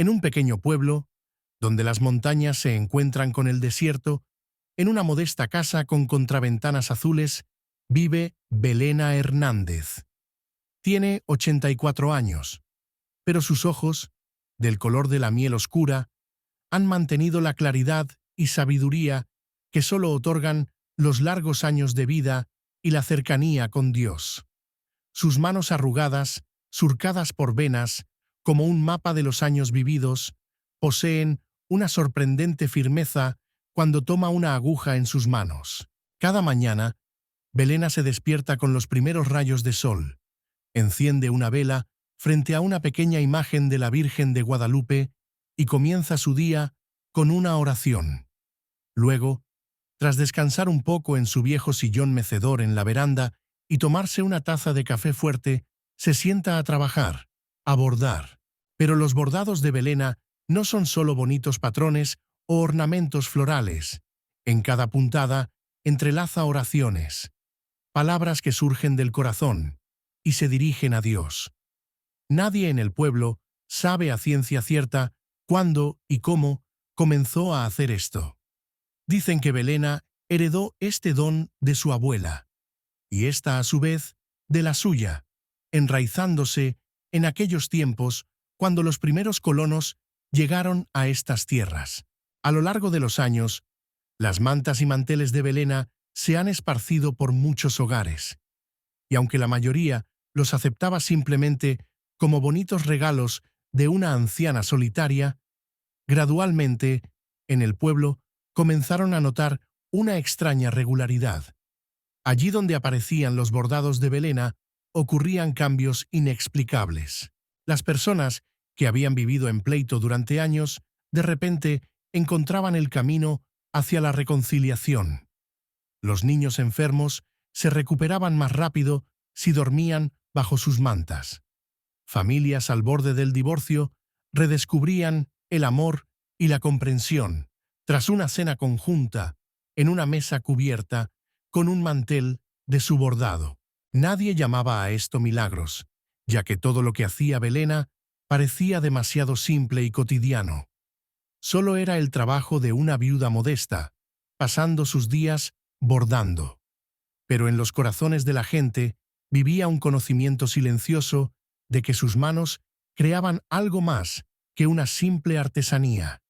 En un pequeño pueblo, donde las montañas se encuentran con el desierto, en una modesta casa con contraventanas azules, vive Belena Hernández. Tiene 84 años, pero sus ojos, del color de la miel oscura, han mantenido la claridad y sabiduría que solo otorgan los largos años de vida y la cercanía con Dios. Sus manos arrugadas, surcadas por venas, como un mapa de los años vividos, poseen una sorprendente firmeza cuando toma una aguja en sus manos. Cada mañana, Belena se despierta con los primeros rayos de sol, enciende una vela frente a una pequeña imagen de la Virgen de Guadalupe y comienza su día con una oración. Luego, tras descansar un poco en su viejo sillón mecedor en la veranda y tomarse una taza de café fuerte, se sienta a trabajar, a bordar. Pero los bordados de Belena no son solo bonitos patrones o ornamentos florales. En cada puntada entrelaza oraciones, palabras que surgen del corazón y se dirigen a Dios. Nadie en el pueblo sabe a ciencia cierta cuándo y cómo comenzó a hacer esto. Dicen que Belena heredó este don de su abuela, y ésta a su vez de la suya, enraizándose en aquellos tiempos cuando los primeros colonos llegaron a estas tierras. A lo largo de los años, las mantas y manteles de Belena se han esparcido por muchos hogares, y aunque la mayoría los aceptaba simplemente como bonitos regalos de una anciana solitaria, gradualmente, en el pueblo, comenzaron a notar una extraña regularidad. Allí donde aparecían los bordados de Belena, ocurrían cambios inexplicables. Las personas que habían vivido en pleito durante años, de repente encontraban el camino hacia la reconciliación. Los niños enfermos se recuperaban más rápido si dormían bajo sus mantas. Familias al borde del divorcio redescubrían el amor y la comprensión tras una cena conjunta en una mesa cubierta con un mantel de su bordado. Nadie llamaba a esto milagros, ya que todo lo que hacía Belena parecía demasiado simple y cotidiano. Solo era el trabajo de una viuda modesta, pasando sus días bordando. Pero en los corazones de la gente vivía un conocimiento silencioso de que sus manos creaban algo más que una simple artesanía.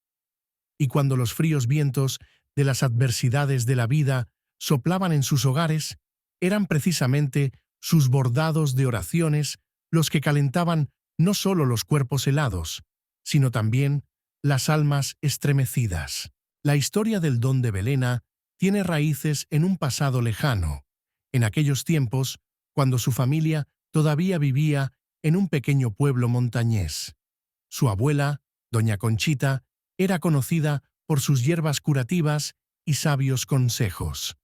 Y cuando los fríos vientos de las adversidades de la vida soplaban en sus hogares, eran precisamente sus bordados de oraciones los que calentaban no solo los cuerpos helados, sino también las almas estremecidas. La historia del don de Belena tiene raíces en un pasado lejano, en aquellos tiempos cuando su familia todavía vivía en un pequeño pueblo montañés. Su abuela, doña Conchita, era conocida por sus hierbas curativas y sabios consejos.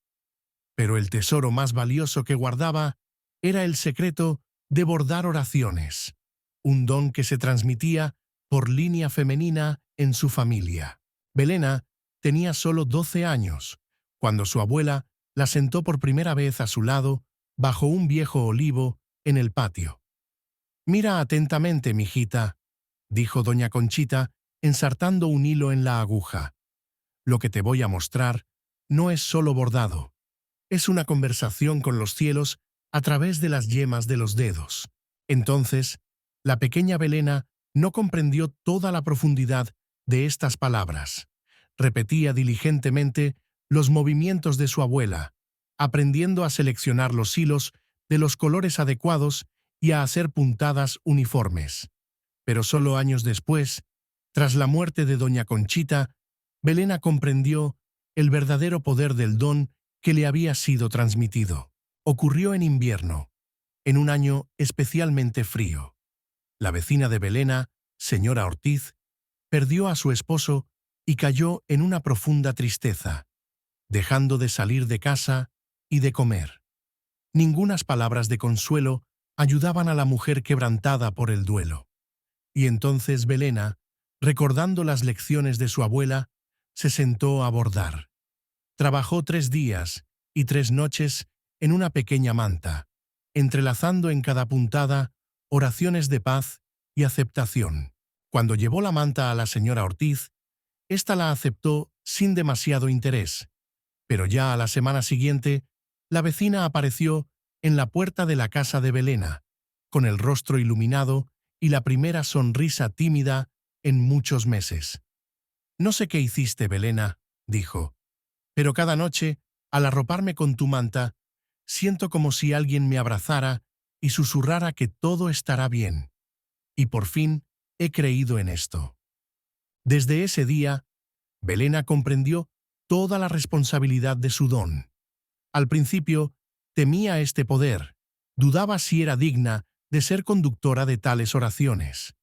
Pero el tesoro más valioso que guardaba era el secreto de bordar oraciones, un don que se transmitía por línea femenina en su familia. Belena tenía solo 12 años, cuando su abuela la sentó por primera vez a su lado bajo un viejo olivo en el patio. «Mira atentamente, mijita», dijo doña Conchita, ensartando un hilo en la aguja. «Lo que te voy a mostrar no es solo bordado. Es una conversación con los cielos a través de las yemas de los dedos». Entonces, la pequeña Belena no comprendió toda la profundidad de estas palabras. Repetía diligentemente los movimientos de su abuela, aprendiendo a seleccionar los hilos de los colores adecuados y a hacer puntadas uniformes. Pero solo años después, tras la muerte de doña Conchita, Belena comprendió el verdadero poder del don que le había sido transmitido. Ocurrió en invierno, en un año especialmente frío. La vecina de Belena, señora Ortiz, perdió a su esposo y cayó en una profunda tristeza, dejando de salir de casa y de comer. Ningunas palabras de consuelo ayudaban a la mujer quebrantada por el duelo. Y entonces Belena, recordando las lecciones de su abuela, se sentó a bordar. Trabajó 3 días y 3 noches en una pequeña manta, entrelazando en cada puntada oraciones de paz y aceptación. Cuando llevó la manta a la señora Ortiz, ésta la aceptó sin demasiado interés, pero ya a la semana siguiente, la vecina apareció en la puerta de la casa de Belena, con el rostro iluminado y la primera sonrisa tímida en muchos meses. «No sé qué hiciste, Belena», dijo, «pero cada noche, al arroparme con tu manta, siento como si alguien me abrazara y susurrara que todo estará bien. Y por fin he creído en esto». Desde ese día, Belena comprendió toda la responsabilidad de su don. Al principio, temía este poder, dudaba si era digna de ser conductora de tales oraciones,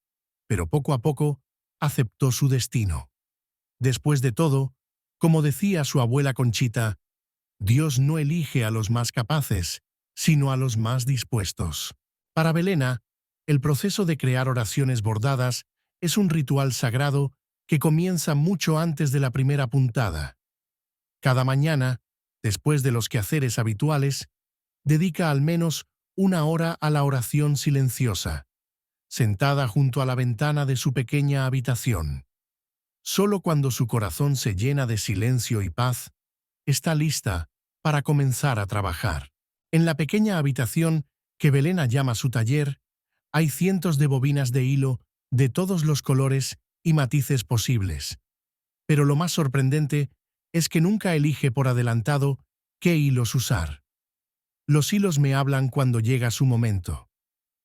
pero poco a poco aceptó su destino. Después de todo, como decía su abuela Conchita, Dios no elige a los más capaces, sino a los más dispuestos. Para Belena, el proceso de crear oraciones bordadas es un ritual sagrado que comienza mucho antes de la primera puntada. Cada mañana, después de los quehaceres habituales, dedica al menos una hora a la oración silenciosa, sentada junto a la ventana de su pequeña habitación. Solo cuando su corazón se llena de silencio y paz, está lista para comenzar a trabajar. En la pequeña habitación que Belena llama su taller, hay cientos de bobinas de hilo de todos los colores y matices posibles. Pero lo más sorprendente es que nunca elige por adelantado qué hilos usar. Los hilos me hablan cuando llega su momento,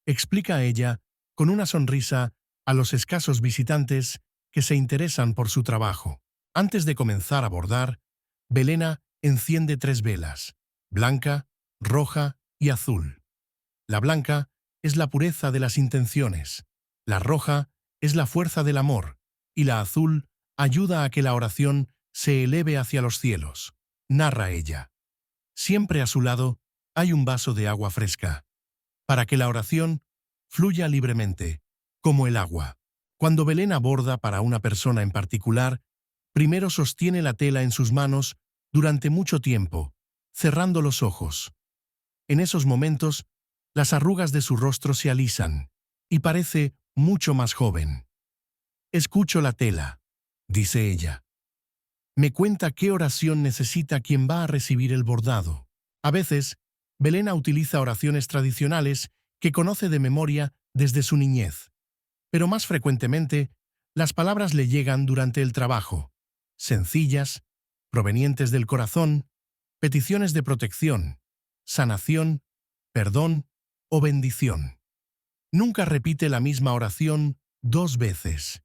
explica ella con una sonrisa a los escasos visitantes que se interesan por su trabajo. Antes de comenzar a bordar, Belena enciende 3 velas, blanca, roja y azul. La blanca es la pureza de las intenciones, la roja es la fuerza del amor y la azul ayuda a que la oración se eleve hacia los cielos, narra ella. Siempre a su lado hay un vaso de agua fresca, para que la oración fluya libremente, como el agua. Cuando Belena borda para una persona en particular, primero sostiene la tela en sus manos durante mucho tiempo, cerrando los ojos. En esos momentos, las arrugas de su rostro se alisan y parece mucho más joven. «Escucho la tela», dice ella. «Me cuenta qué oración necesita quien va a recibir el bordado». A veces, Belena utiliza oraciones tradicionales que conoce de memoria desde su niñez, pero más frecuentemente, las palabras le llegan durante el trabajo, sencillas, provenientes del corazón, peticiones de protección, sanación, perdón o bendición. Nunca repite la misma oración 2 veces.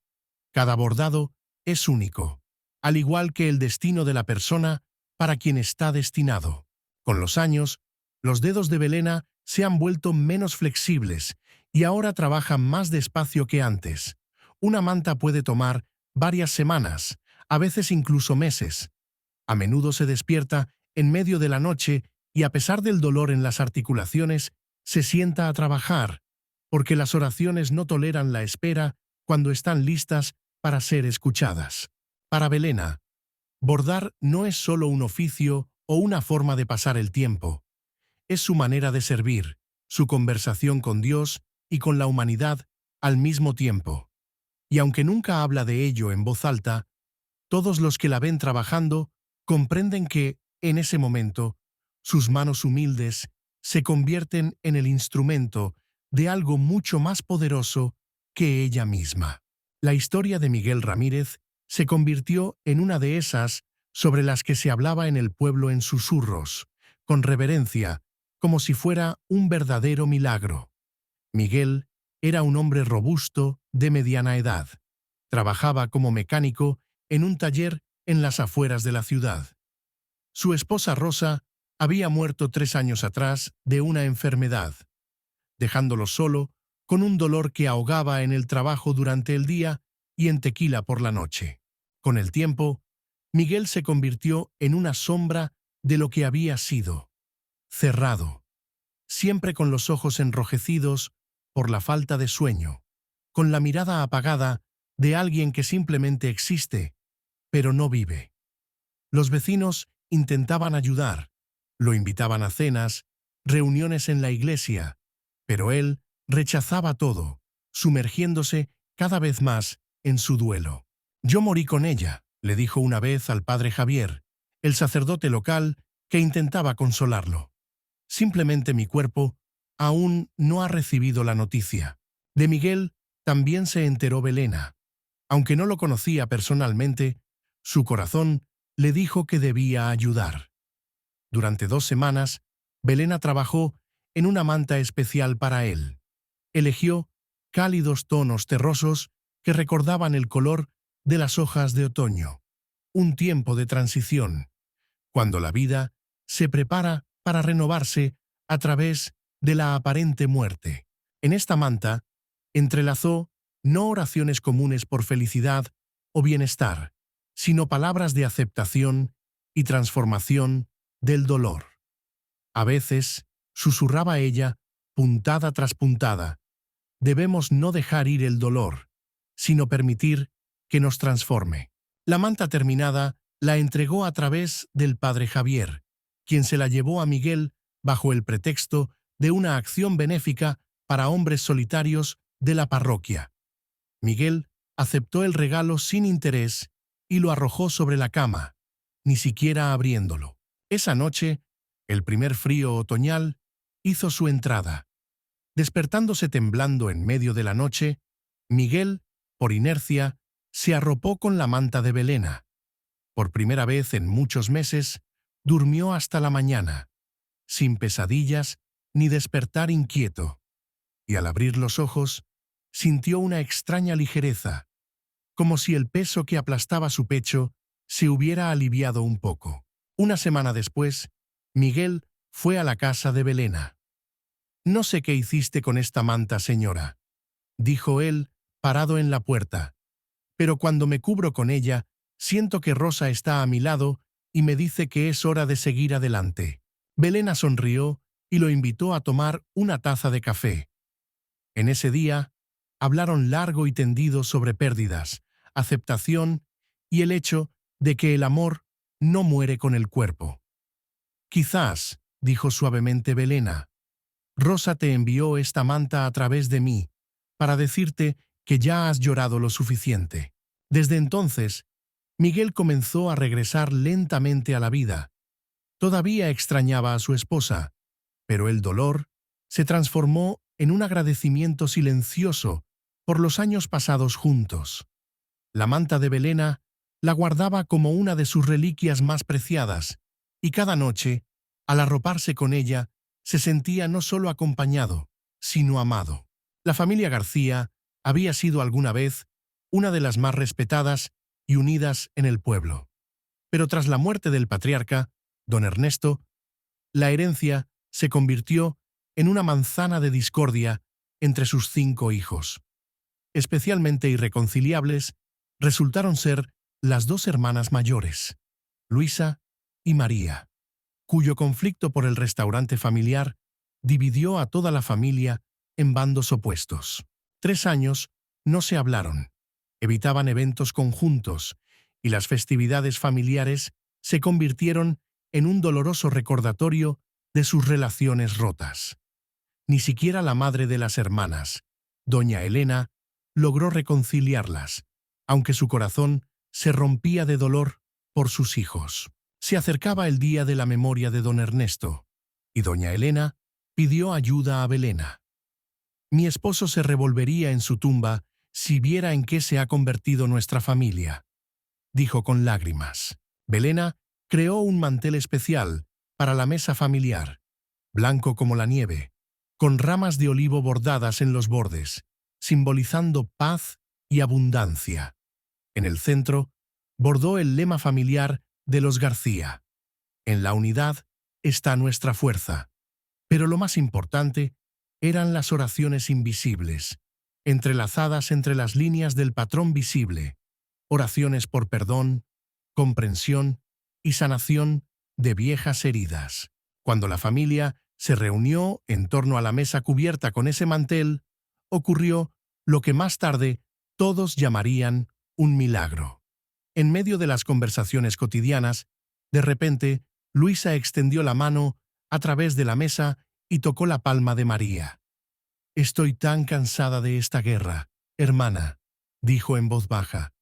Cada bordado es único, al igual que el destino de la persona para quien está destinado. Con los años, los dedos de Belena se han vuelto menos flexibles y ahora trabaja más despacio que antes. Una manta puede tomar varias semanas, a veces incluso meses. A menudo se despierta en medio de la noche y a pesar del dolor en las articulaciones, se sienta a trabajar, porque las oraciones no toleran la espera cuando están listas para ser escuchadas. Para Belena, bordar no es solo un oficio o una forma de pasar el tiempo. Es su manera de servir, su conversación con Dios y con la humanidad al mismo tiempo. Y aunque nunca habla de ello en voz alta, todos los que la ven trabajando comprenden que, en ese momento, sus manos humildes se convierten en el instrumento de algo mucho más poderoso que ella misma. La historia de Miguel Ramírez se convirtió en una de esas sobre las que se hablaba en el pueblo en susurros, con reverencia, como si fuera un verdadero milagro. Miguel era un hombre robusto de mediana edad. Trabajaba como mecánico en un taller en las afueras de la ciudad. Su esposa Rosa había muerto 3 años atrás de una enfermedad, dejándolo solo con un dolor que ahogaba en el trabajo durante el día y en tequila por la noche. Con el tiempo, Miguel se convirtió en una sombra de lo que había sido, cerrado, siempre con los ojos enrojecidos por la falta de sueño, con la mirada apagada de alguien que simplemente existe, pero no vive. Los vecinos intentaban ayudar, lo invitaban a cenas, reuniones en la iglesia, pero él rechazaba todo, sumergiéndose cada vez más en su duelo. «Yo morí con ella», le dijo una vez al padre Javier, el sacerdote local que intentaba consolarlo. «Simplemente mi cuerpo aún no ha recibido la noticia». De Miguel también se enteró Belena. Aunque no lo conocía personalmente, su corazón le dijo que debía ayudar. Durante 2 semanas, Belena trabajó en una manta especial para él. Eligió cálidos tonos terrosos que recordaban el color de las hojas de otoño. Un tiempo de transición, cuando la vida se prepara para renovarse a través de la aparente muerte. En esta manta, entrelazó no oraciones comunes por felicidad o bienestar, sino palabras de aceptación y transformación del dolor. A veces, susurraba ella, puntada tras puntada, debemos no dejar ir el dolor, sino permitir que nos transforme. La manta terminada la entregó a través del padre Javier, quien se la llevó a Miguel bajo el pretexto de una acción benéfica para hombres solitarios de la parroquia. Miguel aceptó el regalo sin interés y lo arrojó sobre la cama, ni siquiera abriéndolo. Esa noche, el primer frío otoñal hizo su entrada. Despertándose temblando en medio de la noche, Miguel, por inercia, se arropó con la manta de Belena. Por primera vez en muchos meses, durmió hasta la mañana, sin pesadillas ni despertar inquieto. Y al abrir los ojos, sintió una extraña ligereza, como si el peso que aplastaba su pecho se hubiera aliviado un poco. Una semana después, Miguel fue a la casa de Belena. «No sé qué hiciste con esta manta, señora», dijo él, parado en la puerta, «pero cuando me cubro con ella, siento que Rosa está a mi lado y me dice que es hora de seguir adelante». Belena sonrió y lo invitó a tomar una taza de café. En ese día, hablaron largo y tendido sobre pérdidas, aceptación y el hecho de que el amor no muere con el cuerpo. «Quizás», dijo suavemente Belena, «Rosa te envió esta manta a través de mí, para decirte que ya has llorado lo suficiente». Desde entonces, Miguel comenzó a regresar lentamente a la vida. Todavía extrañaba a su esposa, pero el dolor se transformó en un agradecimiento silencioso por los años pasados juntos. La manta de Belena la guardaba como una de sus reliquias más preciadas, y cada noche, al arroparse con ella, se sentía no solo acompañado, sino amado. La familia García había sido alguna vez una de las más respetadas y unidas en el pueblo. Pero tras la muerte del patriarca, don Ernesto, la herencia se convirtió en una manzana de discordia entre sus 5 hijos. Especialmente irreconciliables resultaron ser las 2 hermanas mayores, Luisa y María, cuyo conflicto por el restaurante familiar dividió a toda la familia en bandos opuestos. 3 años no se hablaron, evitaban eventos conjuntos y las festividades familiares se convirtieron en un doloroso recordatorio de sus relaciones rotas. Ni siquiera la madre de las hermanas, doña Elena, logró reconciliarlas, aunque su corazón se rompía de dolor por sus hijos. Se acercaba el día de la memoria de don Ernesto, y doña Elena pidió ayuda a Belena. «Mi esposo se revolvería en su tumba si viera en qué se ha convertido nuestra familia», dijo con lágrimas. Belena creó un mantel especial para la mesa familiar, blanco como la nieve, con ramas de olivo bordadas en los bordes, simbolizando paz y abundancia. En el centro, bordó el lema familiar de los García: «En la unidad está nuestra fuerza». Pero lo más importante eran las oraciones invisibles, entrelazadas entre las líneas del patrón visible, oraciones por perdón, comprensión y sanación de viejas heridas. Cuando la familia se reunió en torno a la mesa cubierta con ese mantel, ocurrió lo que más tarde todos llamarían un milagro. En medio de las conversaciones cotidianas, de repente, Luisa extendió la mano a través de la mesa y tocó la palma de María. «Estoy tan cansada de esta guerra, hermana», dijo en voz baja.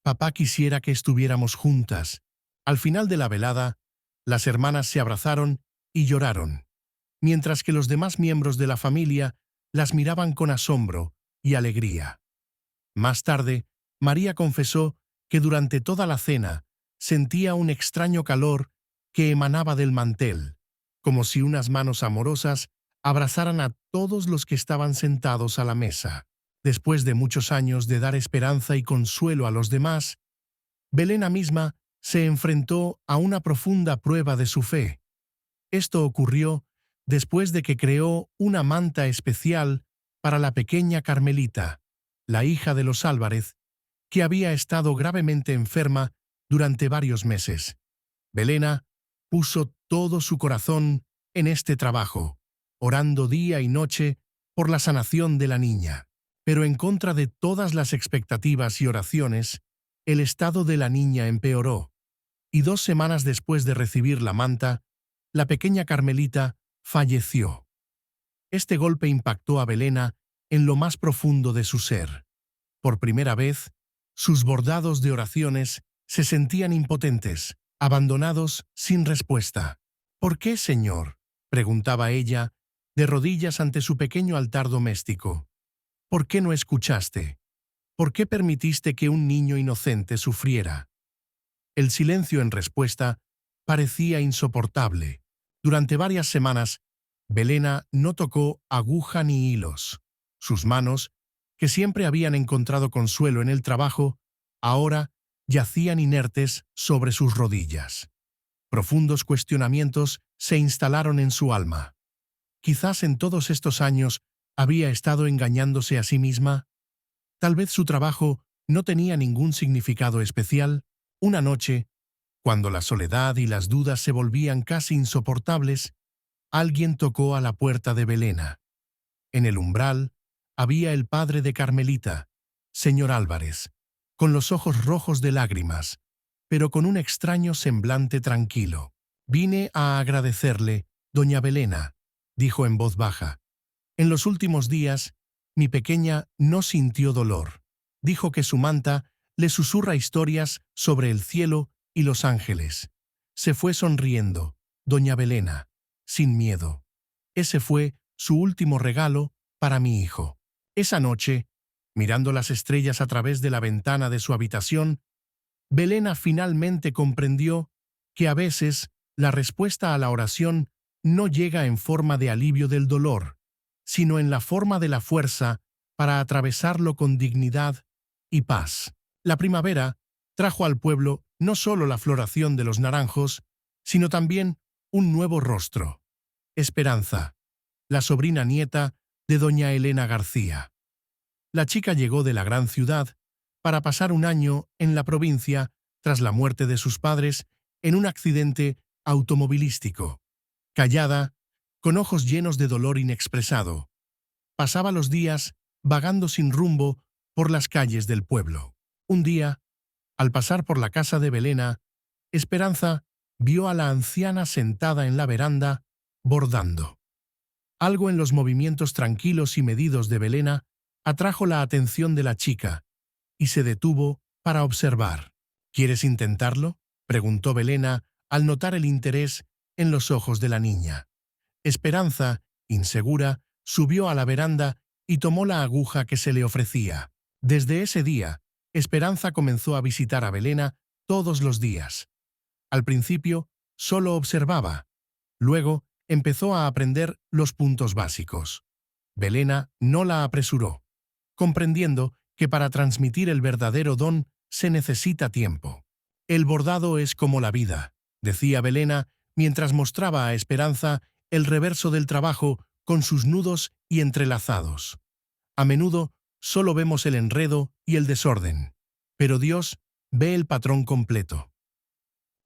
Papá quisiera que estuviéramos juntas. Al final de la velada, las hermanas se abrazaron y lloraron, mientras que los demás miembros de la familia las miraban con asombro y alegría. Más tarde, María confesó que durante toda la cena sentía un extraño calor que emanaba del mantel, como si unas manos amorosas abrazaran a todos los que estaban sentados a la mesa. Después de muchos años de dar esperanza y consuelo a los demás, Belena misma se enfrentó a una profunda prueba de su fe. Esto ocurrió después de que creó una manta especial para la pequeña Carmelita, la hija de los Álvarez, que había estado gravemente enferma durante varios meses. Belena puso todo su corazón en este trabajo, orando día y noche por la sanación de la niña. Pero en contra de todas las expectativas y oraciones, el estado de la niña empeoró, y 2 semanas después de recibir la manta, la pequeña Carmelita falleció. Este golpe impactó a Belena en lo más profundo de su ser. Por primera vez, sus bordados de oraciones se sentían impotentes, abandonados sin respuesta. ¿Por qué, Señor?, preguntaba ella, de rodillas ante su pequeño altar doméstico. ¿Por qué no escuchaste? ¿Por qué permitiste que un niño inocente sufriera? El silencio en respuesta parecía insoportable. Durante varias semanas, Belena no tocó aguja ni hilos. Sus manos, que siempre habían encontrado consuelo en el trabajo, ahora yacían inertes sobre sus rodillas. Profundos cuestionamientos se instalaron en su alma. Quizás en todos estos años había estado engañándose a sí misma. Tal vez su trabajo no tenía ningún significado especial. Una noche, cuando la soledad y las dudas se volvían casi insoportables, alguien tocó a la puerta de Belena. En el umbral había el padre de Carmelita, señor Álvarez, con los ojos rojos de lágrimas, pero con un extraño semblante tranquilo. «Vine a agradecerle, doña Belena», dijo en voz baja. «En los últimos días, mi pequeña no sintió dolor. Dijo que su manta le susurra historias sobre el cielo y los ángeles. Se fue sonriendo, doña Belena, sin miedo. Ese fue su último regalo para mi hijo». Esa noche, mirando las estrellas a través de la ventana de su habitación, Belena finalmente comprendió que a veces la respuesta a la oración no llega en forma de alivio del dolor, sino en la forma de la fuerza para atravesarlo con dignidad y paz. La primavera trajo al pueblo no solo la floración de los naranjos, sino también un nuevo rostro: Esperanza, la sobrina nieta de doña Elena García. La chica llegó de la gran ciudad para pasar un año en la provincia tras la muerte de sus padres en un accidente automovilístico. Callada, con ojos llenos de dolor inexpresado, pasaba los días vagando sin rumbo por las calles del pueblo. Un día, al pasar por la casa de Belena, Esperanza vio a la anciana sentada en la veranda, bordando. Algo en los movimientos tranquilos y medidos de Belena atrajo la atención de la chica, y se detuvo para observar. «¿Quieres intentarlo?», preguntó Belena al notar el interés en los ojos de la niña. Esperanza, insegura, subió a la veranda y tomó la aguja que se le ofrecía. Desde ese día, Esperanza comenzó a visitar a Belena todos los días. Al principio, solo observaba. Luego, empezó a aprender los puntos básicos. Belena no la apresuró, comprendiendo que para transmitir el verdadero don se necesita tiempo. «El bordado es como la vida», decía Belena mientras mostraba a Esperanza el reverso del trabajo con sus nudos y entrelazados. «A menudo solo vemos el enredo y el desorden, pero Dios ve el patrón completo».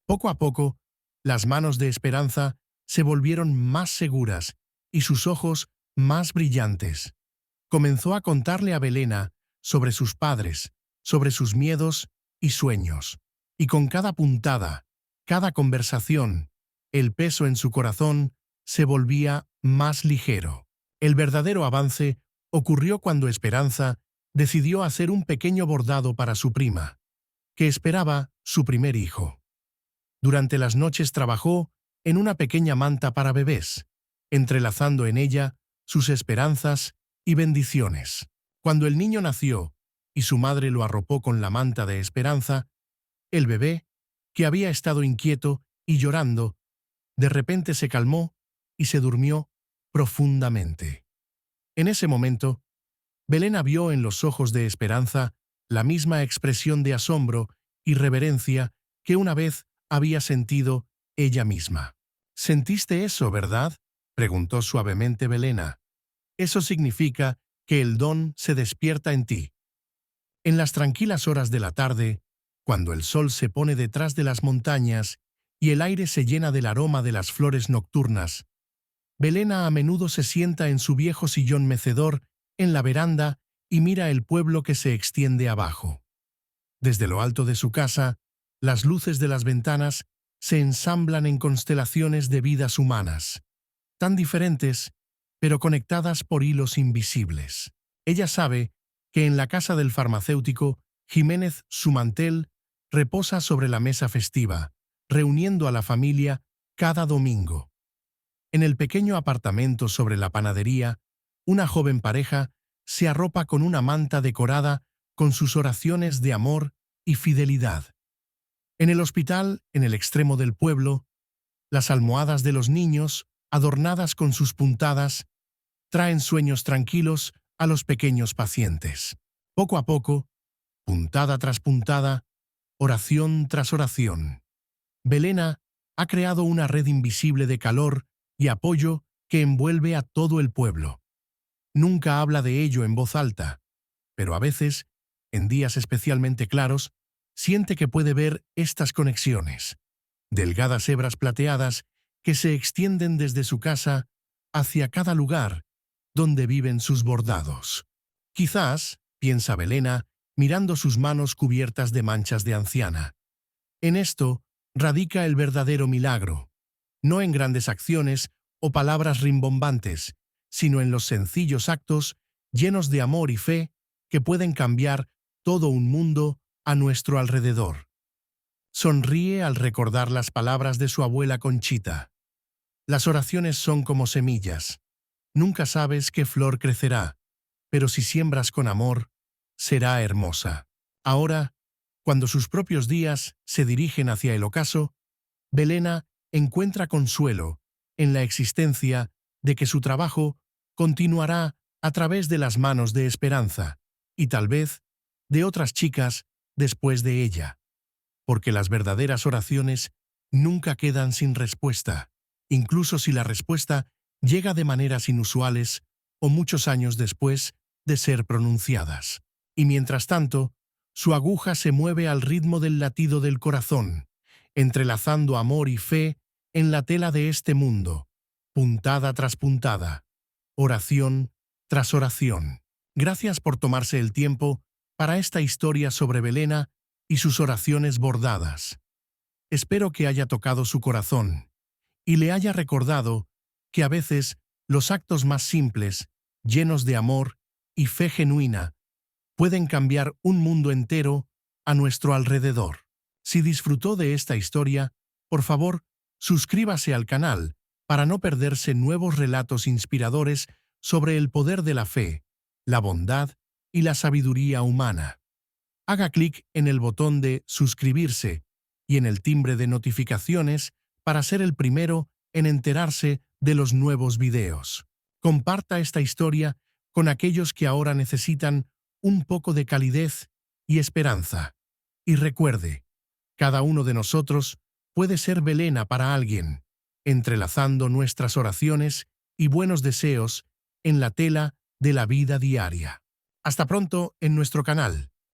Poco a poco, las manos de Esperanza se volvieron más seguras y sus ojos más brillantes. Comenzó a contarle a Belena sobre sus padres, sobre sus miedos y sueños. Y con cada puntada, cada conversación, el peso en su corazón se volvía más ligero. El verdadero avance ocurrió cuando Esperanza decidió hacer un pequeño bordado para su prima, que esperaba su primer hijo. Durante las noches trabajó en una pequeña manta para bebés, entrelazando en ella sus esperanzas y bendiciones. Cuando el niño nació y su madre lo arropó con la manta de esperanza, el bebé, que había estado inquieto y llorando, de repente se calmó y se durmió profundamente. En ese momento, Belén vio en los ojos de Esperanza la misma expresión de asombro y reverencia que una vez había sentido ella misma. «¿Sentiste eso, verdad?», preguntó suavemente Belén. «Eso significa que el don se despierta en ti». En las tranquilas horas de la tarde, cuando el sol se pone detrás de las montañas y el aire se llena del aroma de las flores nocturnas, Belén a menudo se sienta en su viejo sillón mecedor en la veranda y mira el pueblo que se extiende abajo. Desde lo alto de su casa, las luces de las ventanas se ensamblan en constelaciones de vidas humanas, tan diferentes, pero conectadas por hilos invisibles. Ella sabe que en la casa del farmacéutico, Jiménez Sumantel reposa sobre la mesa festiva, reuniendo a la familia cada domingo. En el pequeño apartamento sobre la panadería, una joven pareja se arropa con una manta decorada con sus oraciones de amor y fidelidad. En el hospital, en el extremo del pueblo, las almohadas de los niños, adornadas con sus puntadas, traen sueños tranquilos a los pequeños pacientes. Poco a poco, puntada tras puntada, oración tras oración, Belén ha creado una red invisible de calor y apoyo que envuelve a todo el pueblo. Nunca habla de ello en voz alta, pero a veces, en días especialmente claros, siente que puede ver estas conexiones, delgadas hebras plateadas que se extienden desde su casa hacia cada lugar donde viven sus bordados. Quizás, piensa Belén, mirando sus manos cubiertas de manchas de anciana, en esto radica el verdadero milagro, no en grandes acciones o palabras rimbombantes, sino en los sencillos actos llenos de amor y fe que pueden cambiar todo un mundo a nuestro alrededor. Sonríe al recordar las palabras de su abuela Conchita. Las oraciones son como semillas. Nunca sabes qué flor crecerá, pero si siembras con amor, será hermosa. Ahora, cuando sus propios días se dirigen hacia el ocaso, Belén encuentra consuelo en la existencia de que su trabajo continuará a través de las manos de Esperanza y tal vez de otras chicas después de ella, porque las verdaderas oraciones nunca quedan sin respuesta, incluso si la respuesta llega de maneras inusuales o muchos años después de ser pronunciadas. Y mientras tanto, su aguja se mueve al ritmo del latido del corazón, entrelazando amor y fe en la tela de este mundo, puntada tras puntada, oración tras oración. Gracias por tomarse el tiempo para esta historia sobre Belén y sus oraciones bordadas. Espero que haya tocado su corazón y le haya recordado que a veces los actos más simples, llenos de amor y fe genuina, pueden cambiar un mundo entero a nuestro alrededor. Si disfrutó de esta historia, por favor, suscríbase al canal para no perderse nuevos relatos inspiradores sobre el poder de la fe, la bondad y la sabiduría humana. Haga clic en el botón de suscribirse y en el timbre de notificaciones para ser el primero en enterarse de los nuevos videos. Comparta esta historia con aquellos que ahora necesitan un poco de calidez y esperanza. Y recuerde, cada uno de nosotros puede ser Belén para alguien, entrelazando nuestras oraciones y buenos deseos en la tela de la vida diaria. Hasta pronto en nuestro canal.